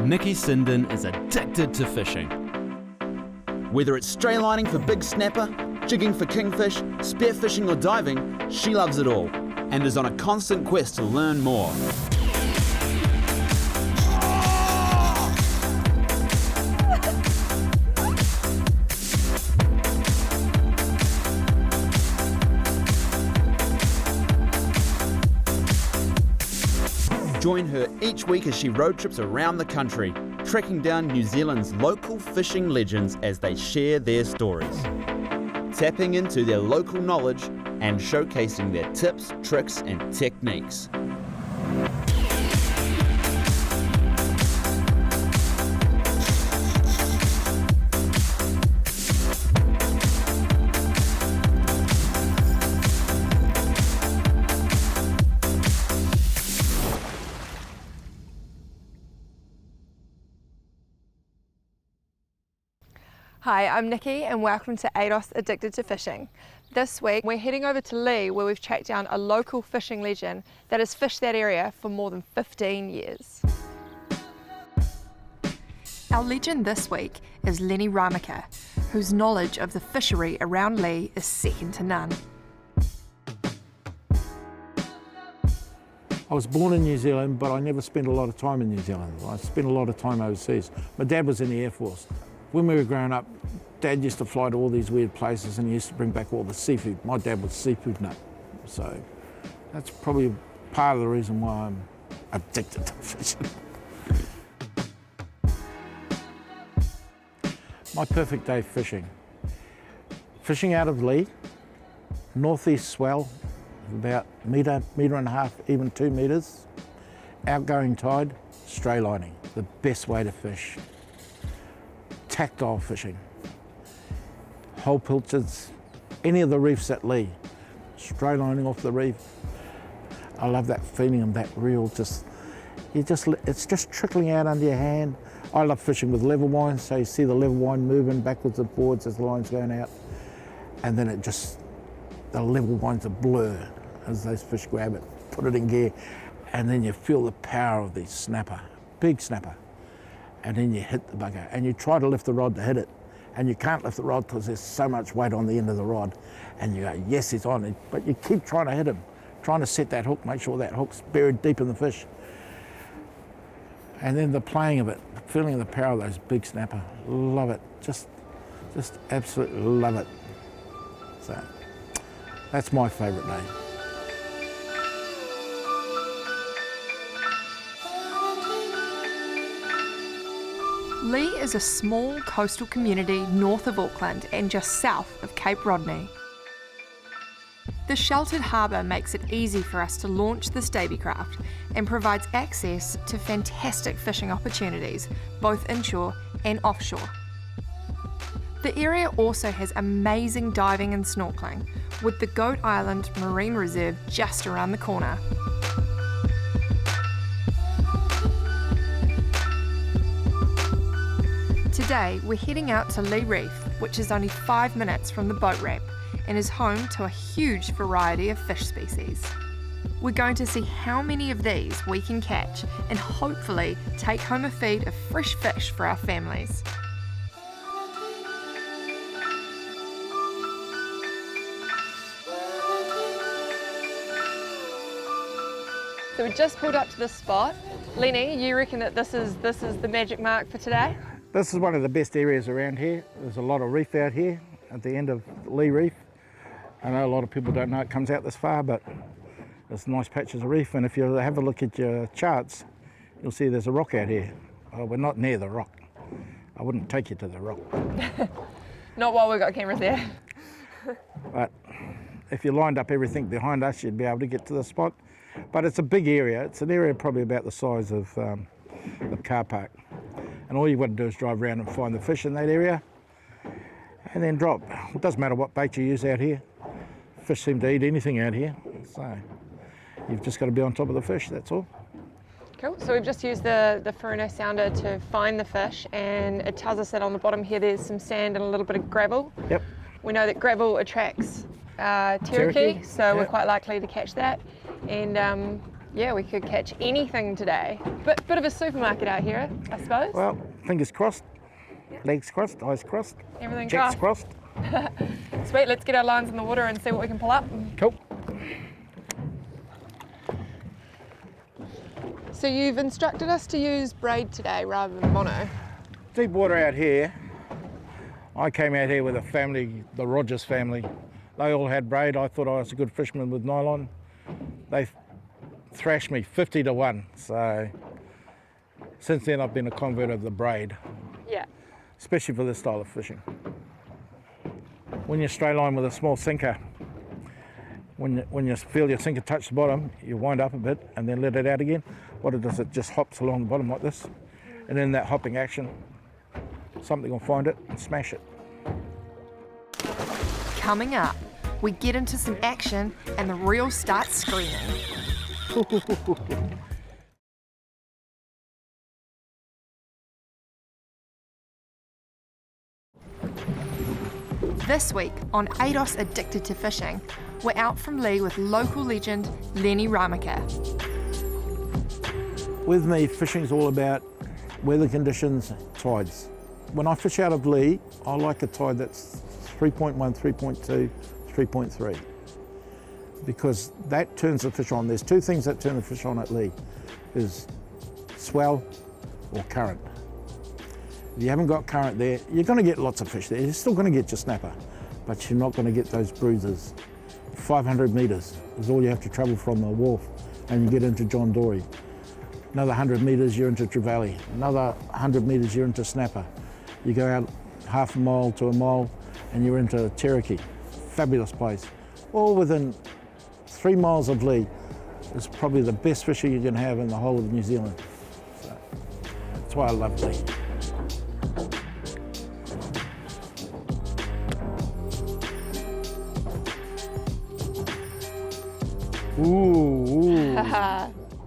Nicky Sinden is addicted to fishing. Whether it's straylining for big snapper, jigging for kingfish, spearfishing or diving, she loves it all and is on a constant quest to learn more. Join her each week as she road trips around the country, tracking down New Zealand's local fishing legends as they share their stories, tapping into their local knowledge and showcasing their tips, tricks and techniques. Hi, I'm Nicky and welcome to ADOS Addicted to Fishing. This week we're heading over to Leigh where we've tracked down a local fishing legend that has fished that area for more than 15 years. Our legend this week is Lenny Rameka, whose knowledge of the fishery around Leigh is second to none. I was born in New Zealand, but I never spent a lot of time in New Zealand. I spent a lot of time overseas. My dad was in the Air Force. When we were growing up, Dad used to fly to all these weird places and he used to bring back all the seafood. My dad was a seafood nut, so that's probably part of the reason why I'm addicted to fishing. My perfect day fishing. Fishing out of Leigh, northeast swell, about metre and a half, even 2 metres. Outgoing tide, straylining, the best way to fish. Tactile fishing, whole pilchards, any of the reefs at Leigh, straylining off the reef. I love that feeling of that reel, it's just trickling out under your hand. I love fishing with level wine, so you see the level wine moving backwards and forwards as the line's going out, and then the level wine's a blur as those fish grab it, put it in gear, and then you feel the power of the snapper, big snapper. And then you hit the bugger and you try to lift the rod to hit it and you can't lift the rod because there's so much weight on the end of the rod and you go, yes, he's on it, but you keep trying to hit him, trying to set that hook, make sure that hook's buried deep in the fish. And then the playing of it, the feeling of the power of those big snapper, love it, just absolutely love it. So that's my favourite day. Leigh is a small coastal community north of Auckland and just south of Cape Rodney. The sheltered harbour makes it easy for us to launch this davy craft and provides access to fantastic fishing opportunities, both inshore and offshore. The area also has amazing diving and snorkeling, with the Goat Island Marine Reserve just around the corner. Today, we're heading out to Leigh Reef, which is only 5 minutes from the boat ramp and is home to a huge variety of fish species. We're going to see how many of these we can catch and hopefully take home a feed of fresh fish for our families. So we just pulled up to this spot. Lenny, you reckon that this is the magic mark for today? This is one of the best areas around here. There's a lot of reef out here at the end of Leigh Reef. I know a lot of people don't know it comes out this far, but there's nice patches of reef. And if you have a look at your charts, you'll see there's a rock out here. Well, we're not near the rock. I wouldn't take you to the rock. Not while we've got cameras there. But if you lined up everything behind us, you'd be able to get to the spot. But it's a big area. It's an area probably about the size of the car park. And all you've got to do is drive around and find the fish in that area and then drop. It doesn't matter what bait you use out here. Fish seem to eat anything out here. So you've just got to be on top of the fish, that's all. Cool, so we've just used the Furuno sounder to find the fish, and it tells us that on the bottom here there's some sand and a little bit of gravel. Yep. We know that gravel attracts Cherokee, so we're quite likely to catch that. And Yeah, we could catch anything today. But bit of a supermarket out here, I suppose. Well, fingers crossed, legs crossed, eyes crossed, Everything checks crossed. Sweet, let's get our lines in the water and see what we can pull up. Cool. So you've instructed us to use braid today rather than mono. Deep water out here. I came out here with a family, the Rogers family. They all had braid. I thought I was a good fisherman with nylon. They thrashed me 50 to 1. So since then I've been a convert of the braid, Yeah. especially for this style of fishing. When you straight line with a small sinker, when you feel your sinker touch the bottom, you wind up a bit and then let it out again. What it does, it just hops along the bottom like this. And in that hopping action, something will find it and smash it. Coming up, we get into some action and the reel starts screaming. This week on ADOS Addicted to Fishing, we're out from Leigh with local legend Lenny Rameka. With me, fishing's all about weather conditions, tides. When I fish out of Leigh, I like a tide that's 3.1, 3.2, 3.3, because that turns the fish on. There's two things that turn the fish on at Leigh, is swell or current. If you haven't got current there, you're going to get lots of fish there. You're still going to get your snapper, but you're not going to get those bruisers. 500 metres is all you have to travel from the wharf, and you get into John Dory. Another 100 metres, you're into Trevally. Another 100 metres, you're into snapper. You go out half a mile to a mile, and you're into Cherokee. Fabulous place. All within 3 miles of Leigh. It's probably the best fishing you can have in the whole of New Zealand. So, that's why I love Leigh. Ooh.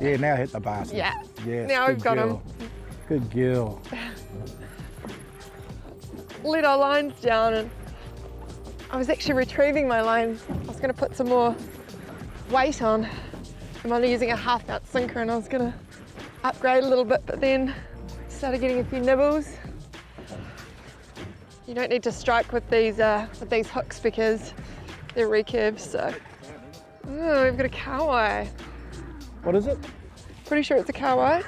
Yeah, now hit the basket. Yeah. Yes, Now we've got him. Good girl. Let our lines down, and I was actually retrieving my line. I was going to put some more weight on. I'm only using a 1/2 ounce sinker, and I was going to upgrade a little bit, but then started getting a few nibbles. You don't need to strike with these hooks because they're recurved. So, oh, we've got a Kawhai. What is it? Pretty sure it's a Kawhai.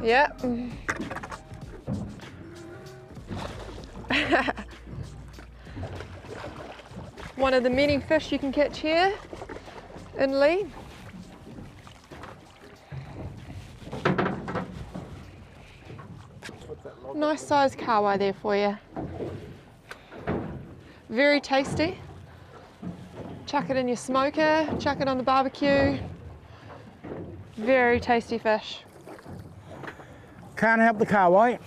Yep. One of the many fish you can catch here in Leigh. Nice size Kawhai there for you. Very tasty. Chuck it in your smoker, chuck it on the barbecue. Very tasty fish. Can't help the Kawhai.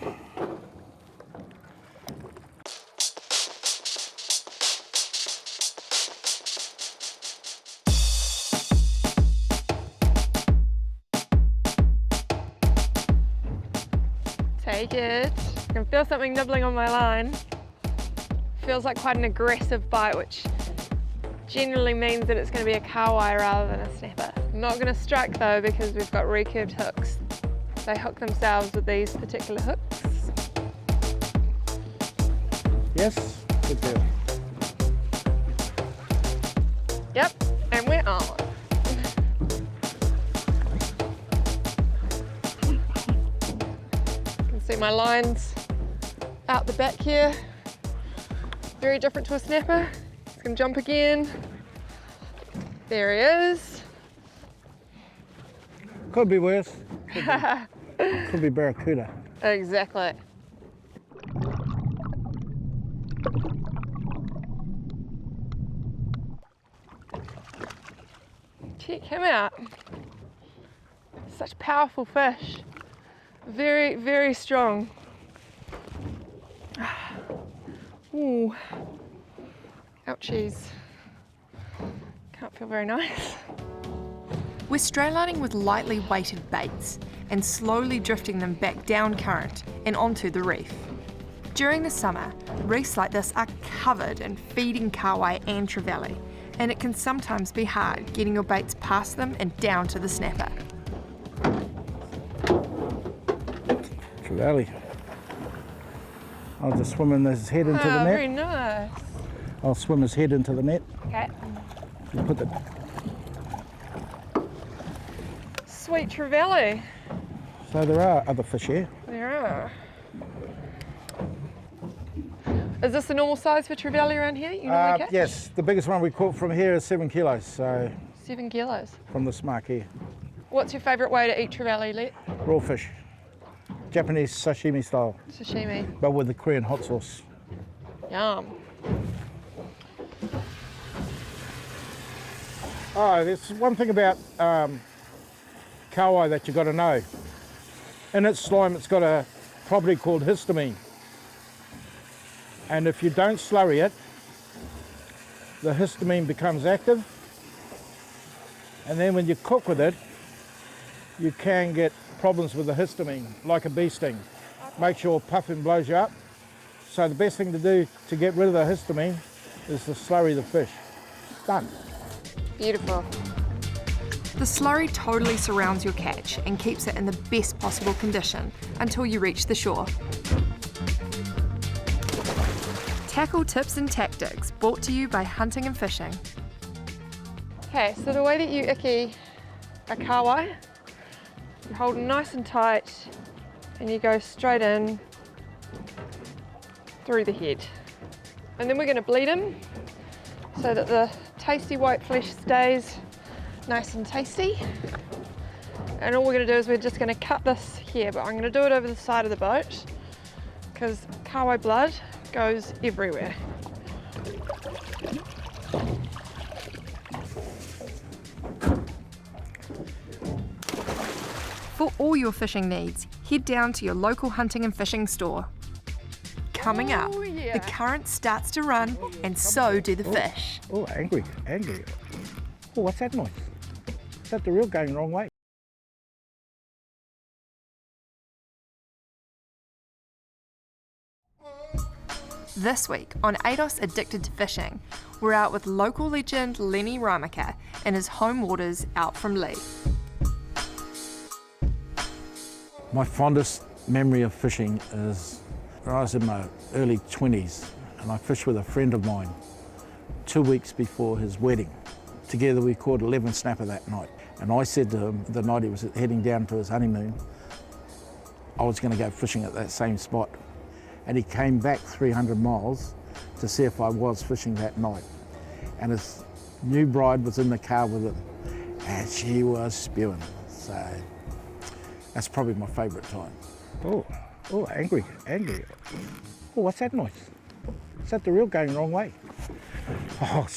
Take it. I can feel something nibbling on my line. Feels like quite an aggressive bite, which generally means that it's going to be a Kawhai rather than a snapper. I'm not going to strike though because we've got recurved hooks. They hook themselves with these particular hooks. Yes, good girl. Yep, and we're on. You can see my lines out the back here. Very different to a snapper. It's going to jump again. There he is. Could be worse. Could be barracuda. Exactly. Check him out. Such powerful fish. Very, very strong. Ooh. Ouchies. Can't feel very nice. We're straylining with lightly weighted baits and slowly drifting them back down current and onto the reef. During the summer, reefs like this are covered in feeding Kawhai and Trevally, and it can sometimes be hard getting your baits past them and down to the snapper. Trevally. I'll just swim his head into the net. Very nice. I'll swim his head into the net. Okay. You put the Sweet trevally. So there are other fish here. There are. Is this the normal size for trevally around here? You normally catch? Yes, the biggest one we caught from here is 7 kilos, so 7 kilos. from this mark here. What's your favourite way to eat trevally, Leigh? Raw fish. Japanese sashimi style, Sashimi. but with the Korean hot sauce. Yum. Oh, there's one thing about Kawhai that you've got to know. In its slime, it's got a property called histamine. And if you don't slurry it, the histamine becomes active. And then when you cook with it, you can get problems with the histamine, like a bee sting. Makes your puffin blows you up. So the best thing to do to get rid of the histamine is to slurry the fish. Done. Beautiful. The slurry totally surrounds your catch and keeps it in the best possible condition until you reach the shore. Tackle tips and tactics brought to you by Hunting and Fishing. Okay, so the way that you icky a kawhai, you hold it nice and tight and you go straight in through the head. And then we're going to bleed him so that the tasty white flesh stays nice and tasty. And all we're going to do is we're just going to cut this here, but I'm going to do it over the side of the boat because kawhai blood goes everywhere. For all your fishing needs, head down to your local hunting and fishing store. Coming up, the current starts to run and so do the fish. Oh, angry. Oh, what's that noise? Is that the reel going the wrong way? This week on ADOS Addicted to Fishing, we're out with local legend Lenny Rameka in his home waters out from Leigh. My fondest memory of fishing is when I was in my early 20s and I fished with a friend of mine 2 weeks before his wedding. Together we caught 11 snapper that night. And I said to him the night he was heading down to his honeymoon, I was going to go fishing at that same spot. And he came back 300 miles to see if I was fishing that night. And his new bride was in the car with him and she was spewing. So that's probably my favourite time. Oh, angry. Oh, what's that noise? Is that the reel going the wrong way? Oh,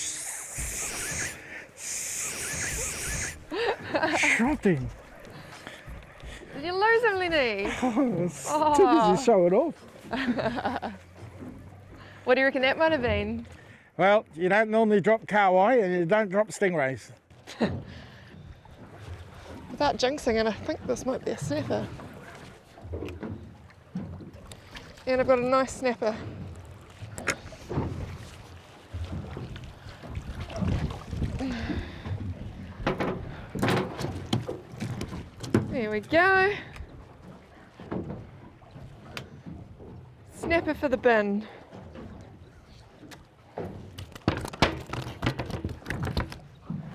shocking. Did you lose him, Lenny? Oh, too busy showing off. What do you reckon that might have been? Well, you don't normally drop kawhai and you don't drop stingrays. Without jinxing it, I think this might be a snapper. And I've got a nice snapper. There we go. Snapper for the bin.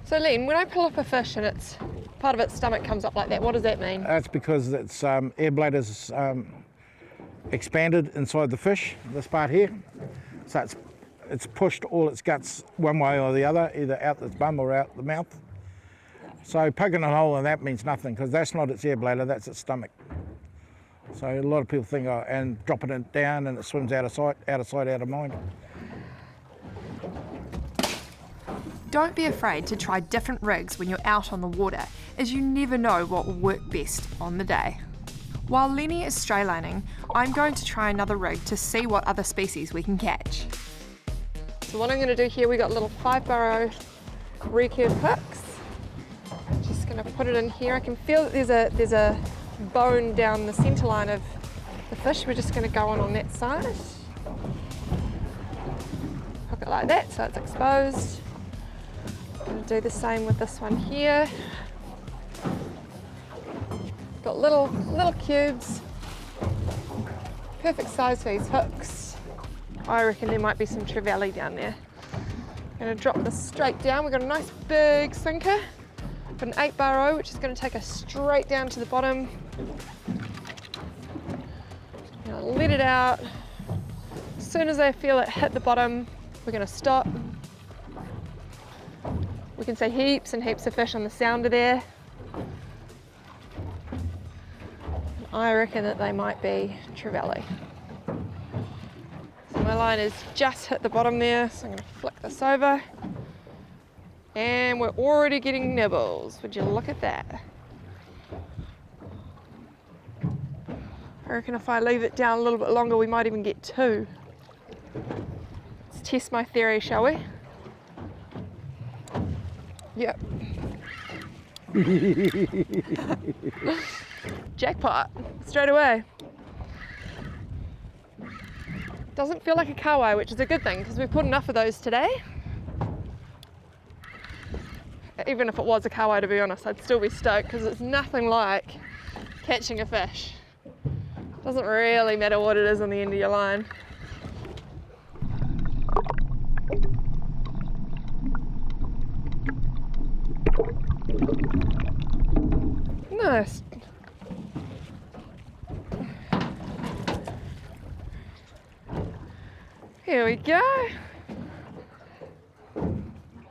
So Len, when I pull up a fish and it's part of its stomach comes up like that, what does that mean? That's because its air bladder's expanded inside the fish, this part here. So it's pushed all its guts one way or the other, either out its bum or out the mouth. So poking a hole in that means nothing because that's not its air bladder, that's its stomach. So a lot of people think, oh, and dropping it down and it swims out of sight, out of mind. Don't be afraid to try different rigs when you're out on the water, as you never know what will work best on the day. While Lenny is straylining, I'm going to try another rig to see what other species we can catch. So what I'm going to do here, we got little 5-burrow recurve hooks. Just going to put it in here. I can feel that there's a bone down the centre line of the fish. We're just going to go on that side. Hook it like that so it's exposed. do the same with this one here. Got little cubes. Perfect size for these hooks. I reckon there might be some trevally down there. I'm gonna drop this straight down. We've got a nice big sinker. Got an 8-bar O, which is gonna take us straight down to the bottom. Gonna let it out. As soon as I feel it hit the bottom, we're gonna stop. We can see heaps and heaps of fish on the sounder there. I reckon that they might be trevally. So my line has just hit the bottom there, so I'm gonna flick this over. And we're already getting nibbles. Would you look at that? I reckon if I leave it down a little bit longer, we might even get 2. Let's test my theory, shall we? Yep. Jackpot, straight away. Doesn't feel like a Kawhai, which is a good thing because we've put enough of those today. Even if it was a Kawhai, to be honest, I'd still be stoked because it's nothing like catching a fish. Doesn't really matter what it is on the end of your line. Nice. Here we go.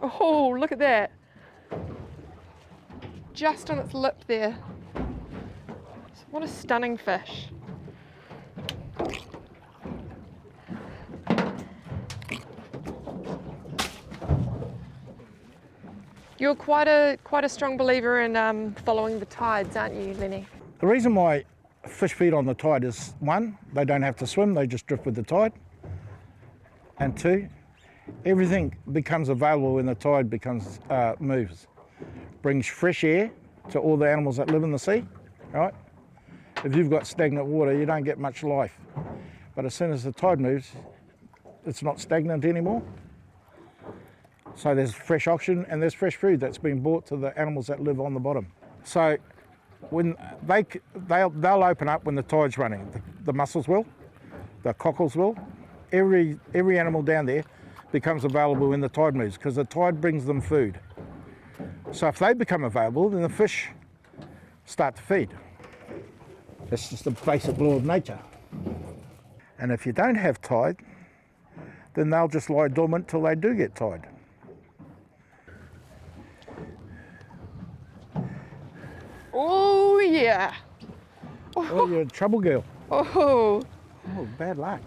Oh, look at that. Just on its lip there. What a stunning fish. You're quite a strong believer in following the tides, aren't you, Lenny? The reason why fish feed on the tide is, 1, they don't have to swim, they just drift with the tide. And 2, everything becomes available when the tide moves. Brings fresh air to all the animals that live in the sea, right? If you've got stagnant water, you don't get much life. But as soon as the tide moves, it's not stagnant anymore. So there's fresh oxygen and there's fresh food that's been brought to the animals that live on the bottom. So when they'll open up when the tide's running. The mussels will, the cockles will. Every animal down there becomes available when the tide moves because the tide brings them food. So if they become available, then the fish start to feed. That's just the basic law of nature. And if you don't have tide, then they'll just lie dormant till they do get tide. Oh yeah. Oh, you're a trouble girl. Oh. Oh, bad luck.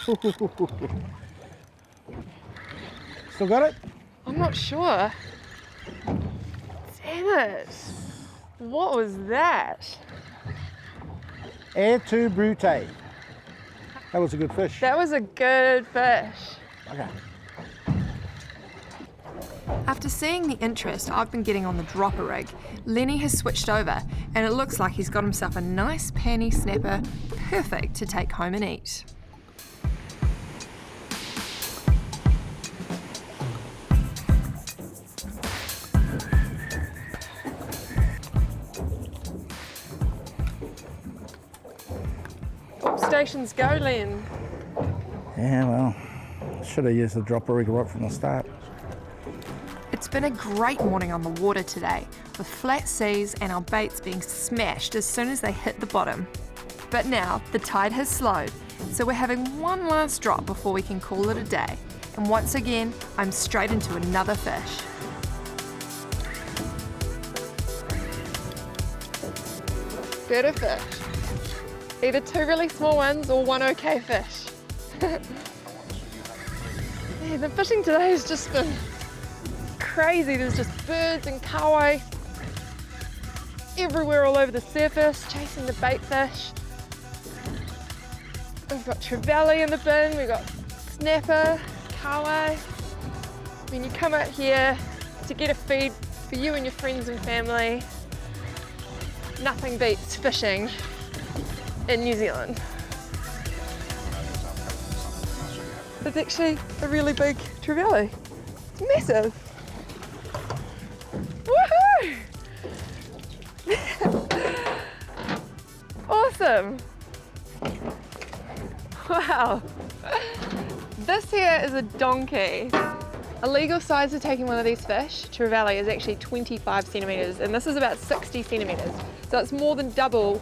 Still got it? I'm not sure. Damn it. What was that? Air to brute. That was a good fish. That was a good fish. Okay. After seeing the interest I've been getting on the dropper rig, Lenny has switched over and it looks like he's got himself a nice panny snapper, perfect to take home and eat. All stations go, Len. Yeah, well, should have used the dropper rig right from the start. It's been a great morning on the water today, with flat seas and our baits being smashed as soon as they hit the bottom. But now the tide has slowed, so we're having one last drop before we can call it a day. And once again, I'm straight into another fish. Better fish. Either 2 really small ones or 1 okay fish. Yeah, the fishing today has just been crazy. There's just birds and Kawhai everywhere all over the surface, chasing the bait fish. We've got trevally in the bin, we've got snapper, Kawhai. I mean, you come out here to get a feed for you and your friends and family. Nothing beats fishing in New Zealand. It's actually a really big trevally. It's Massive. Woohoo! Awesome. Wow. This here is a donkey. A legal size for taking one of these fish, Trevally, is actually 25 centimetres, and this is about 60 centimetres. So it's more than double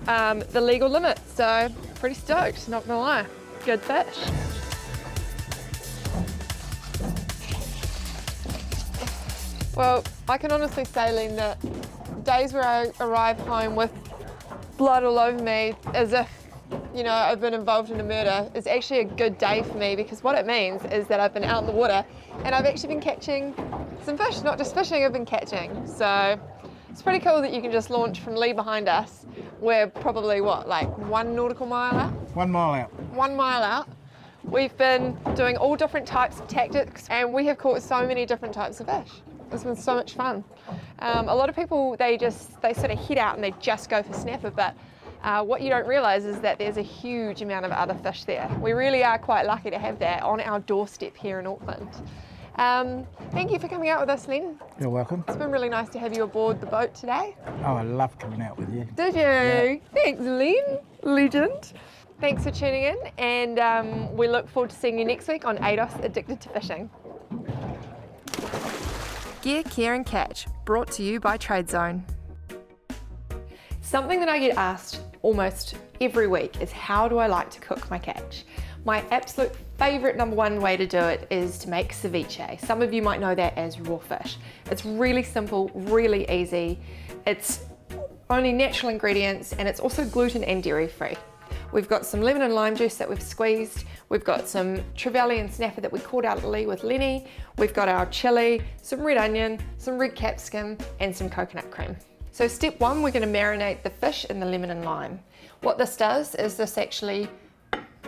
the legal limit. So pretty stoked, not gonna lie. Good fish. Well, I can honestly say, Len, that days where I arrive home with blood all over me, as if, you know, I've been involved in a murder, is actually a good day for me, because what it means is that I've been out in the water and I've actually been catching some fish, not just fishing, I've been catching. So it's pretty cool that you can just launch from Leigh behind us. We're probably, what, like 1 nautical mile out? 1 mile out. 1 mile out. We've been doing all different types of tactics, and we have caught so many different types of fish. It's been so much fun. A lot of people, they sort of head out and they just go for snapper, but what you don't realise is that there's a huge amount of other fish there. We really are quite lucky to have that on our doorstep here in Auckland. Thank you for coming out with us, Len. You're welcome. It's been really nice to have you aboard the boat today. Oh, I love coming out with you. Did you? Yeah. Thanks, Len. Legend. Thanks for tuning in, and we look forward to seeing you next week on ADOS Addicted to Fishing. Gear, Care and Catch, brought to you by Trade Zone. Something that I get asked almost every week is, how do I like to cook my catch? My absolute favourite #1 way to do it is to make ceviche. Some of you might know that as raw fish. It's really simple, really easy. It's only natural ingredients, and it's also gluten and dairy free. We've got some lemon and lime juice that we've squeezed. We've got some trevally and snapper that we caught out at Leigh with Lenny. We've got our chilli, some red onion, some red capsicum, and some coconut cream. So step 1, we're going to marinate the fish in the lemon and lime. What this does is this actually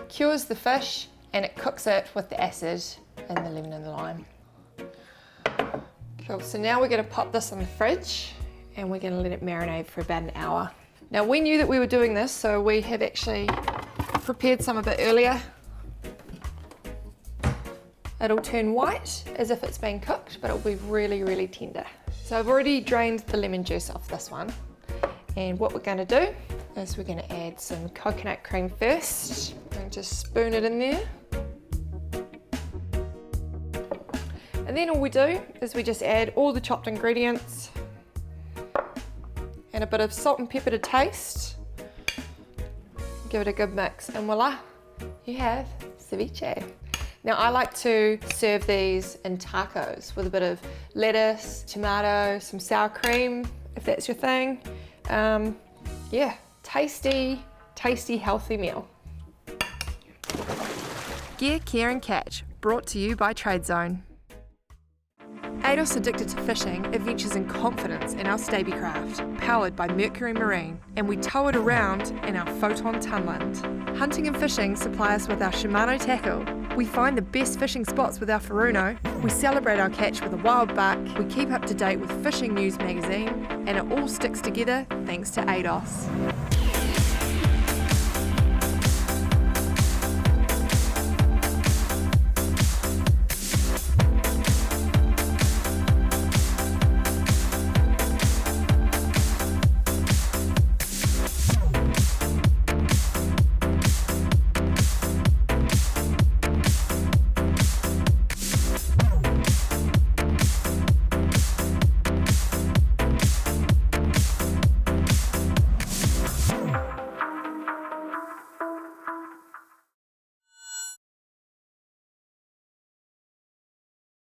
cures the fish and it cooks it with the acid in the lemon and the lime. Cool, so now we're going to pop this in the fridge and we're going to let it marinate for about an hour. Now we knew that we were doing this, so we have actually prepared some a bit earlier. It'll turn white as if it's been cooked, but it'll be really, really tender. So I've already drained the lemon juice off this one. And what we're going to do is we're going to add some coconut cream first. And just spoon it in there. And then all we do is we just add all the chopped ingredients and a bit of salt and pepper to taste. Give it a good mix, and voila, you have ceviche. Now I like to serve these in tacos with a bit of lettuce, tomato, some sour cream, if that's your thing. Yeah, tasty, tasty, healthy meal. Gear, Care and Catch, brought to you by Trade Zone. ADOS Addicted to Fishing adventures in confidence in our Staby craft, powered by Mercury Marine, and we tow it around in our Photon Tunland. Hunting and fishing supply us with our SHIMANO tackle. We find the best fishing spots with our Furuno. We celebrate our catch with a wild buck. We keep up to date with Fishing News magazine, and it all sticks together thanks to ADOS.